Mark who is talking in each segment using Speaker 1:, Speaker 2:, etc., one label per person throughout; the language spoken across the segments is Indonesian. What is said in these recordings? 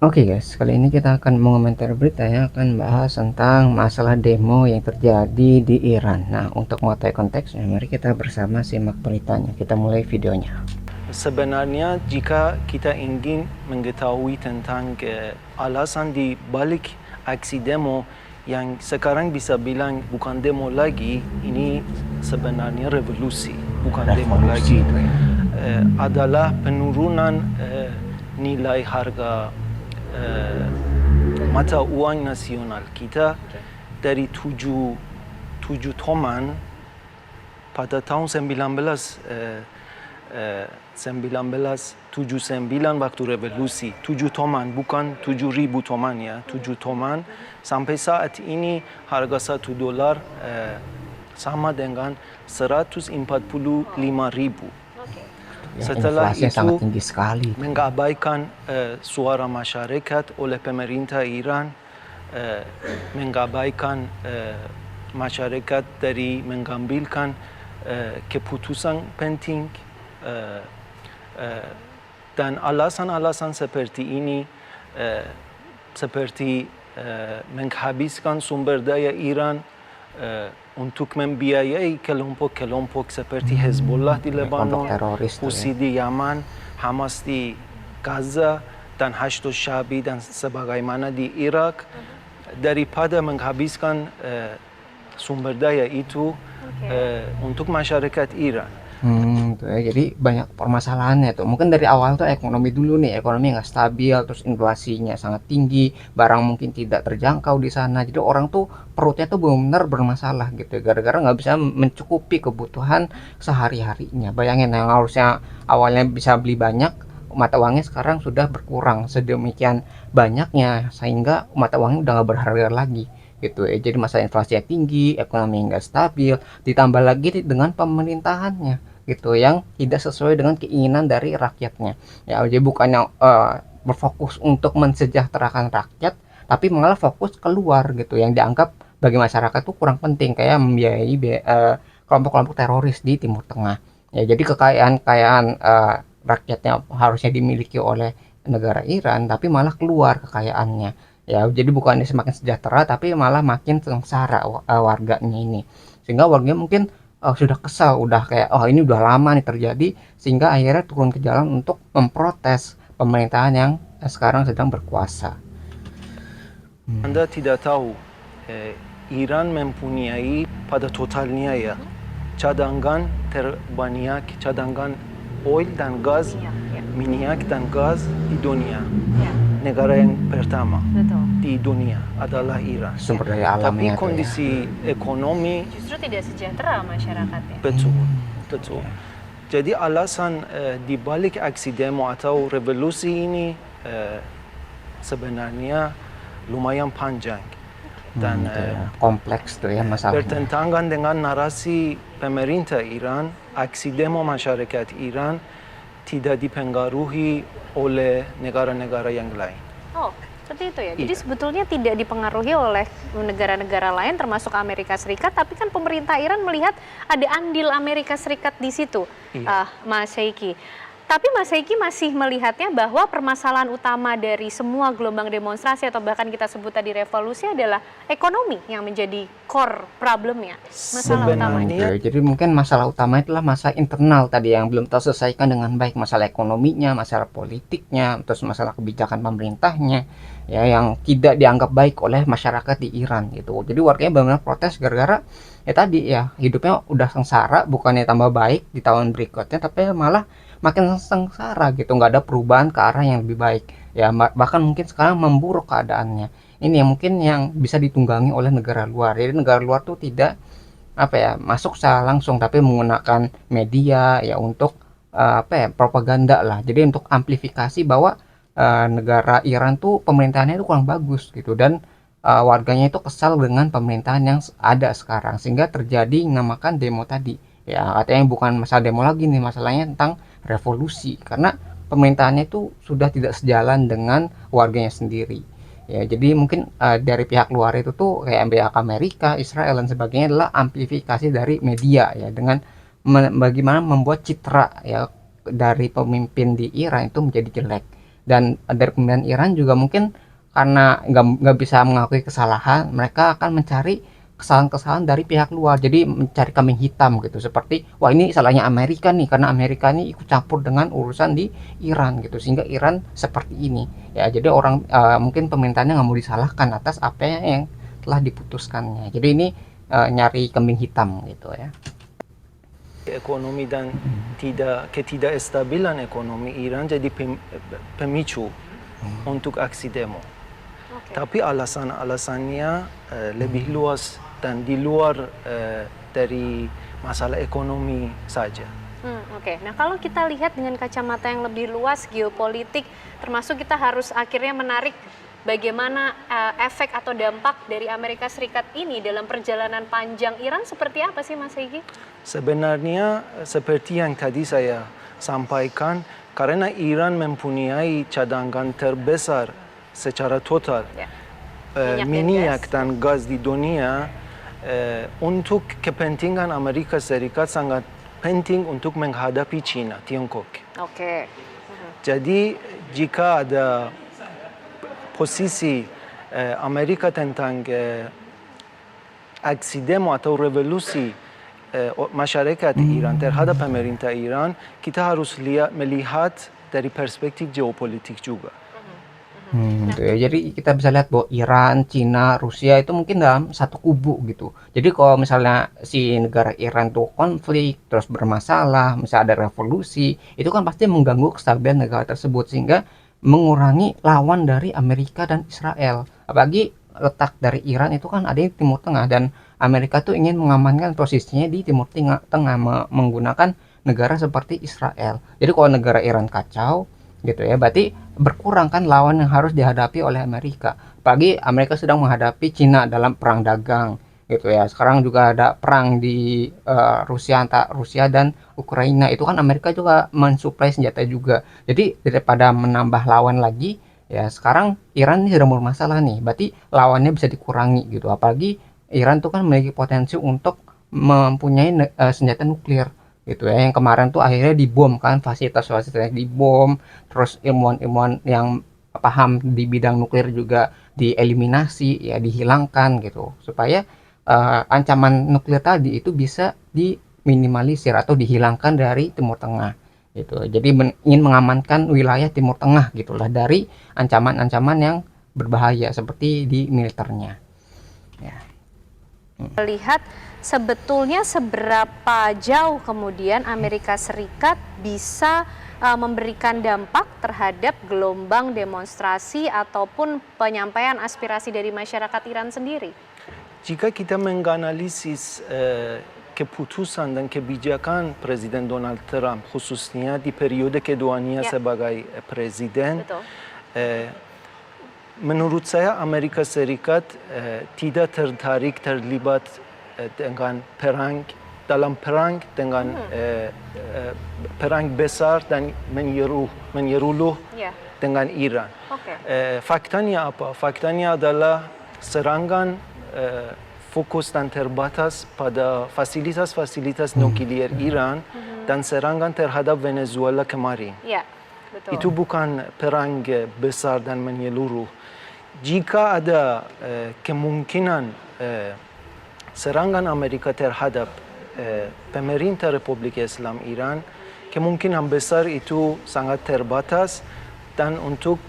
Speaker 1: Oke guys, kali ini kita akan mengomentar berita ya, akan bahas tentang masalah demo yang terjadi di Iran. Nah, untuk mengetahui konteksnya, mari kita bersama simak beritanya. Kita mulai videonya.
Speaker 2: Sebenarnya jika kita ingin mengetahui tentang alasan di balik aksi demo yang sekarang bisa bilang bukan demo lagi, ini sebenarnya revolusi, bukan demo lagi,
Speaker 1: itu ya.
Speaker 2: adalah penurunan nilai harga mata uang nasional kita dari 7 toman pada tahun 1979 waktu revolusi. 7 toman, bukan 7.000 toman ya, 7 toman. Sampai saat ini harga $1 sama dengan 145.000.
Speaker 1: Ya,
Speaker 2: Setelah
Speaker 1: inflasinya sangat
Speaker 2: itu
Speaker 1: tinggi sekali.
Speaker 2: mengabaikan suara masyarakat oleh pemerintah Iran, mengabaikan masyarakat dari mengambilkan keputusan penting, dan alasan-alasan seperti ini seperti menghabiskan sumber daya Iran untuk membiayai kelompok-kelompok seperti Hezbollah di Lebanon,
Speaker 1: teroris tuh ya.
Speaker 2: Husi di Yaman, Hamas di Gaza, dan Hashd Shabi dan sebagaimana di Irak, daripada menghabiskan sumber daya itu untuk masyarakat Iran.
Speaker 1: Tuh ya, jadi banyak permasalahannya tuh. Mungkin dari awal tuh ekonomi dulu nih, ekonomi nggak stabil, terus inflasinya sangat tinggi, barang mungkin tidak terjangkau di sana. Jadi orang tuh perutnya tuh benar-benar bermasalah gitu, gara-gara nggak bisa mencukupi kebutuhan sehari-harinya. Bayangin yang harusnya awalnya bisa beli banyak, mata uangnya sekarang sudah berkurang sedemikian banyaknya sehingga mata uangnya udah nggak berharga lagi gitu ya. Jadi masalah inflasi tinggi, ekonomi nggak stabil, ditambah lagi dengan pemerintahannya gitu yang tidak sesuai dengan keinginan dari rakyatnya ya. Jadi bukannya berfokus untuk mensejahterakan rakyat, tapi malah fokus keluar gitu yang dianggap bagi masyarakat tuh kurang penting, kayak membiayai kelompok-kelompok teroris di Timur Tengah ya. Jadi kekayaan rakyatnya harusnya dimiliki oleh negara Iran, tapi malah keluar kekayaannya ya. Jadi bukannya semakin sejahtera, tapi malah makin sengsara warganya ini, sehingga warganya mungkin sudah kesal, udah kayak oh ini udah lama nih terjadi, sehingga akhirnya turun ke jalan untuk memprotes pemerintahan yang sekarang sedang berkuasa.
Speaker 2: Anda tidak tahu, Iran mempunyai pada totalnya ya cadangan terbanyak, cadangan oil dan gas, minyak dan gas di dunia. Negara yang pertama di dunia adalah Iran.
Speaker 1: Sumber daya
Speaker 2: Tapi
Speaker 1: alamnya
Speaker 2: kondisi ekonomi
Speaker 3: justru tidak sejahtera masyarakatnya.
Speaker 2: betul, betul. Jadi alasan di balik aksi demo atau revolusi ini sebenarnya lumayan panjang dan
Speaker 1: kompleks tuh ya masalahnya.
Speaker 2: bertentangan dengan narasi pemerintah Iran. Aksi demo masyarakat Iran tidak dipengaruhi oleh negara-negara yang lain.
Speaker 3: Oh, seperti itu ya. Jadi sebetulnya tidak dipengaruhi oleh negara-negara lain termasuk Amerika Serikat, tapi kan pemerintah Iran melihat ada andil Amerika Serikat di situ, Mas Sheikhy. Tapi Mas Sheikhy masih melihatnya bahwa permasalahan utama dari semua gelombang demonstrasi atau bahkan kita sebut tadi revolusi adalah ekonomi yang menjadi core problemnya, masalah utamanya.
Speaker 1: Jadi mungkin masalah utama itulah masalah internal tadi yang belum terselesaikan dengan baik, masalah ekonominya, masalah politiknya, terus masalah kebijakan pemerintahnya ya yang tidak dianggap baik oleh masyarakat di Iran gitu. Jadi warganya benar-benar protes gara-gara ya tadi ya, hidupnya udah sengsara, bukannya tambah baik di tahun berikutnya, tapi malah makin sengsara gitu, nggak ada perubahan ke arah yang lebih baik ya. Bahkan mungkin sekarang memburuk keadaannya. Ini yang mungkin yang bisa ditunggangi oleh negara luar. Jadi negara luar tuh tidak apa ya masuk secara langsung, tapi menggunakan media ya untuk apa ya propaganda lah. Jadi untuk amplifikasi bahwa negara Iran tuh pemerintahannya itu kurang bagus gitu, dan warganya itu kesal dengan pemerintahan yang ada sekarang, sehingga terjadi namakan demo tadi ya. Katanya bukan masalah demo lagi nih, masalahnya tentang revolusi, karena pemerintahannya itu sudah tidak sejalan dengan warganya sendiri ya. Jadi mungkin dari pihak luar itu tuh kayak pihak Amerika, Israel dan sebagainya adalah amplifikasi dari media ya, dengan bagaimana membuat citra ya dari pemimpin di Iran itu menjadi jelek. Dan dari pemerintahan Iran juga mungkin karena nggak bisa mengakui kesalahan, mereka akan mencari kesalahan-kesalahan dari pihak luar. Jadi mencari kambing hitam gitu. Seperti, wah ini salahnya Amerika nih, karena Amerika ini ikut campur dengan urusan di Iran gitu. Sehingga Iran seperti ini. Ya, jadi orang mungkin pemerintahnya nggak mau disalahkan atas apa yang telah diputuskannya. Jadi ini nyari kambing hitam gitu ya.
Speaker 2: Ekonomi dan ketidakstabilan ekonomi Iran jadi pemicu untuk aksi demo.
Speaker 3: Oke.
Speaker 2: Tapi alasan-alasannya lebih luas dan di luar dari masalah ekonomi saja.
Speaker 3: Oke. Nah, kalau kita lihat dengan kacamata yang lebih luas geopolitik, termasuk kita harus akhirnya menarik bagaimana efek atau dampak dari Amerika Serikat ini dalam perjalanan panjang Iran seperti apa sih Mas Egy?
Speaker 2: Sebenarnya seperti yang tadi saya sampaikan, karena Iran mempunyai cadangan terbesar secara total
Speaker 3: Ya.
Speaker 2: minyak dan gas di dunia, untuk kepentingan Amerika Serikat sangat penting untuk menghadapi China, Tiongkok.
Speaker 3: Oke.
Speaker 2: Jadi jika ada posisi Amerika tentang aksi demo atau revolusi masyarakat Iran terhadap pemerintah Iran, kita harus melihat dari perspektif geopolitik juga.
Speaker 1: Gitu ya. Jadi kita bisa lihat bahwa Iran, Cina, Rusia itu mungkin dalam satu kubu gitu. Jadi kalau misalnya si negara Iran tuh konflik, terus bermasalah, misalnya ada revolusi, itu kan pasti mengganggu kestabilan negara tersebut sehingga mengurangi lawan dari Amerika dan Israel. Apalagi letak dari Iran itu kan ada di Timur Tengah dan Amerika tuh ingin mengamankan posisinya di Timur Tengah menggunakan negara seperti Israel. Jadi kalau negara Iran kacau gitu ya, berarti berkurang kan lawan yang harus dihadapi oleh Amerika. Apalagi Amerika sedang menghadapi Cina dalam perang dagang gitu ya. Sekarang juga ada perang di antara Rusia dan Ukraina. Itu kan Amerika juga mensuplai senjata juga. Jadi daripada menambah lawan lagi, ya sekarang Iran ini sudah bermasalah nih. Berarti lawannya bisa dikurangi gitu. Apalagi Iran tuh kan memiliki potensi untuk mempunyai senjata nuklir gitu ya, yang kemarin tuh akhirnya dibom kan, fasilitas-fasilitasnya dibom, terus ilmuwan-ilmuwan yang paham di bidang nuklir juga dieliminasi ya, dihilangkan gitu supaya ancaman nuklir tadi itu bisa diminimalisir atau dihilangkan dari Timur Tengah gitu. Jadi ingin mengamankan wilayah Timur Tengah gitulah dari ancaman-ancaman yang berbahaya seperti di militernya ya.
Speaker 3: Lihat sebetulnya seberapa jauh kemudian Amerika Serikat bisa memberikan dampak terhadap gelombang demonstrasi ataupun penyampaian aspirasi dari masyarakat Iran sendiri.
Speaker 2: Jika kita menganalisis keputusan dan kebijakan Presiden Donald Trump, khususnya di periode keduanya sebagai presiden,
Speaker 3: Betul.
Speaker 2: menurut saya Amerika Serikat tidak terlibat dengan dalam perang dengan perang besar dan menyeruluh dengan Iran. Faktanya apa? Faktanya adalah serangan fokus dan terbatas pada fasilitas-fasilitas nuklir Iran dan serangan terhadap Venezuela kemarin.
Speaker 3: Ya, betul.
Speaker 2: Itu bukan perang besar dan menyeluruh. Jika ada kemungkinan serangan Amerika terhadap pemerintah Republik Islam Iran, kemungkinan besar itu sangat terbatas dan untuk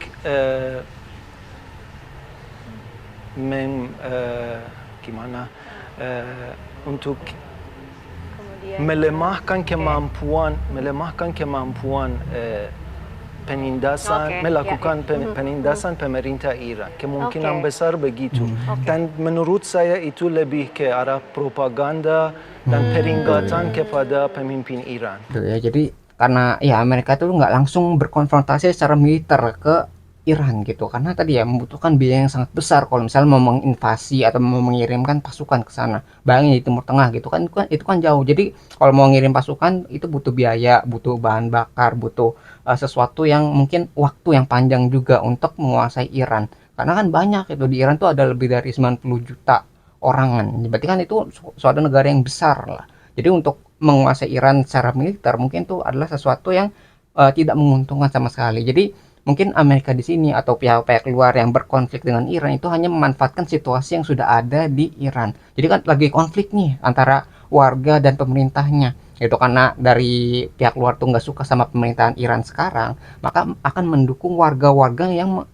Speaker 2: untuk melemahkan kemampuan penindasan, melakukan penindasan pemerintah Iran. Kemungkinan besar begitu. Dan menurut saya itu lebih ke arah propaganda dan peringatan kepada pemimpin Iran.
Speaker 1: Ya, jadi karena ya Amerika itu nggak langsung berkonfrontasi secara militer ke Iran gitu, karena tadi ya membutuhkan biaya yang sangat besar kalau misalnya mau menginvasi atau mau mengirimkan pasukan ke sana. Bayangin di Timur Tengah gitu kan, itu kan jauh. Jadi kalau mau ngirim pasukan itu butuh biaya, butuh bahan bakar, butuh sesuatu yang mungkin waktu yang panjang juga untuk menguasai Iran. Karena kan banyak itu di Iran tuh ada lebih dari 90 juta orangan. Berarti kan itu suatu negara yang besar lah. Jadi untuk menguasai Iran secara militer mungkin itu adalah sesuatu yang tidak menguntungkan sama sekali. Jadi mungkin Amerika di sini atau pihak-pihak luar yang berkonflik dengan Iran itu hanya memanfaatkan situasi yang sudah ada di Iran. Jadi kan lagi konflik nih antara warga dan pemerintahnya itu, karena dari pihak luar tuh nggak suka sama pemerintahan Iran sekarang, maka akan mendukung warga-warga yang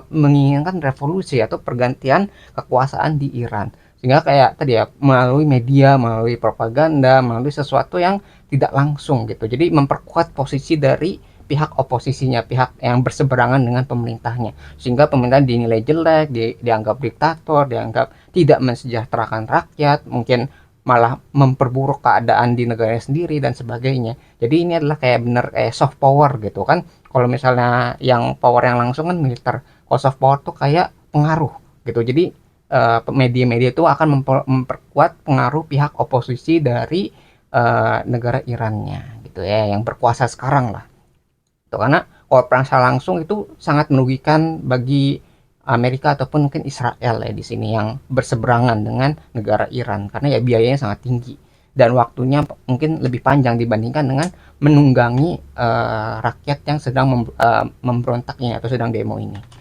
Speaker 1: menginginkan revolusi atau pergantian kekuasaan di Iran. Sehingga kayak tadi ya, melalui media, melalui propaganda, melalui sesuatu yang tidak langsung gitu. Jadi memperkuat posisi dari pihak oposisinya, pihak yang berseberangan dengan pemerintahnya. Sehingga pemerintah dinilai jelek, dianggap diktator, dianggap tidak mensejahterakan rakyat, mungkin malah memperburuk keadaan di negaranya sendiri dan sebagainya. Jadi ini adalah kayak bener kayak soft power gitu kan. Kalau misalnya yang power yang langsung kan militer. Kalau soft power tuh kayak pengaruh gitu. Jadi media-media itu akan memperkuat pengaruh pihak oposisi dari negara Irannya gitu ya, yang berkuasa sekarang lah. Tuh, karena kalau perang secara langsung itu sangat merugikan bagi Amerika ataupun mungkin Israel ya di sini yang berseberangan dengan negara Iran, karena ya biayanya sangat tinggi dan waktunya mungkin lebih panjang dibandingkan dengan menunggangi rakyat yang sedang memberontak ini atau sedang demo ini.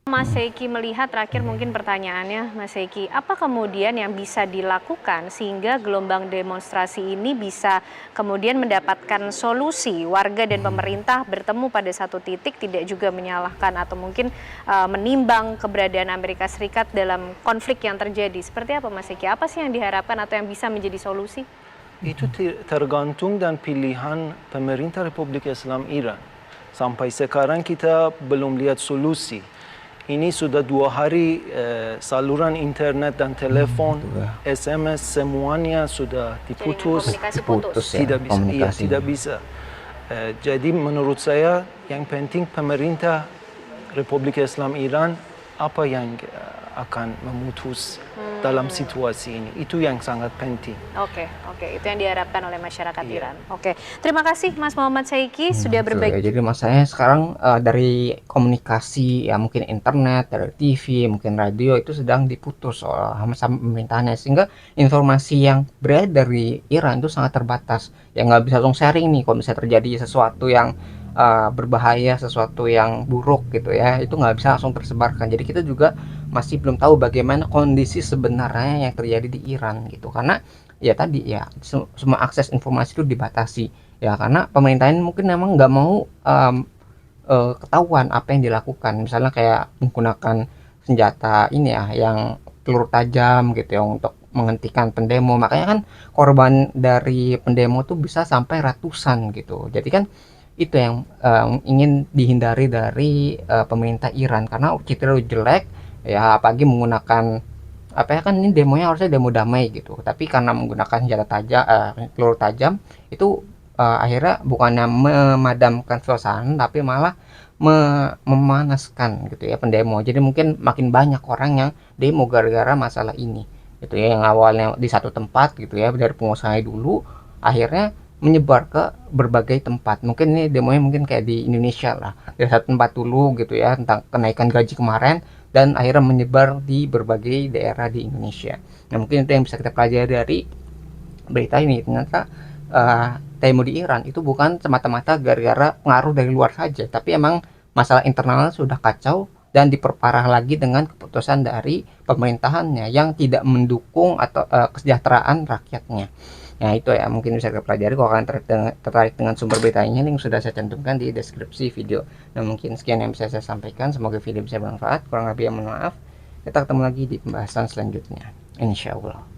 Speaker 3: Mas Seiki melihat terakhir mungkin pertanyaannya Mas Seiki, apa kemudian yang bisa dilakukan sehingga gelombang demonstrasi ini bisa kemudian mendapatkan solusi, warga dan pemerintah bertemu pada satu titik, tidak juga menyalahkan atau mungkin menimbang keberadaan Amerika Serikat dalam konflik yang terjadi. Seperti apa Mas Seiki? Apa sih yang diharapkan atau yang bisa menjadi solusi?
Speaker 2: Itu tergantung dan pilihan pemerintah Republik Islam Iran. Sampai sekarang kita belum lihat solusi. Ini sudah 2 hari saluran internet dan telepon, SMS semuanya sudah diputus.
Speaker 3: Komunikasi putus.
Speaker 1: ya,
Speaker 2: Tidak bisa. Jadi menurut saya yang penting pemerintah Republik Islam Iran apa yang akan memutus dalam situasi ini. Itu yang sangat penting.
Speaker 3: Oke, itu yang diharapkan oleh masyarakat Iran. Oke, terima kasih Mas Muhammad Seiki sudah
Speaker 1: Betul
Speaker 3: berbagi.
Speaker 1: ya. Jadi masalahnya sekarang dari komunikasi ya, mungkin internet, dari TV, mungkin radio itu sedang diputus sama pemerintahannya, sehingga informasi yang beredar dari Iran itu sangat terbatas. Ya nggak bisa langsung sharing nih kalau misalnya terjadi sesuatu yang berbahaya, sesuatu yang buruk gitu ya, itu nggak bisa langsung tersebarkan. Jadi kita juga masih belum tahu bagaimana kondisi sebenarnya yang terjadi di Iran gitu, karena ya tadi ya semua akses informasi itu dibatasi ya, karena pemerintahan mungkin memang nggak mau ketahuan apa yang dilakukan, misalnya kayak menggunakan senjata ini ya yang peluru tajam gitu ya untuk menghentikan pendemo. Makanya kan korban dari pendemo tuh bisa sampai ratusan gitu. Jadi kan itu yang ingin dihindari dari pemerintah Iran, karena citra jelek ya, apalagi menggunakan apa ya, kan ini demonya harusnya demo damai gitu, tapi karena menggunakan senjata tajam, peluru tajam itu akhirnya bukannya memadamkan suasana tapi malah memanaskan gitu ya pendemo. Jadi mungkin makin banyak orang yang demo gara-gara masalah ini gitu ya, yang awalnya di satu tempat gitu ya dari pengusaha dulu, akhirnya menyebar ke berbagai tempat. Mungkin ini demonya mungkin kayak di Indonesia lah, dari satu tempat dulu gitu ya tentang kenaikan gaji kemarin, dan akhirnya menyebar di berbagai daerah di Indonesia. Nah mungkin itu yang bisa kita pelajari dari berita ini. Ternyata demo di Iran itu bukan semata-mata gara-gara pengaruh dari luar saja, tapi emang masalah internalnya sudah kacau dan diperparah lagi dengan keputusan dari pemerintahannya yang tidak mendukung atau kesejahteraan rakyatnya. Nah itu ya mungkin bisa kita pelajari. Kalau kalian tertarik dengan sumber beritanya, link sudah saya cantumkan di deskripsi video. Nah mungkin sekian yang bisa saya sampaikan, semoga video bisa bermanfaat. Kurang lebih mohon maaf. Kita ketemu lagi di pembahasan selanjutnya, insya Allah.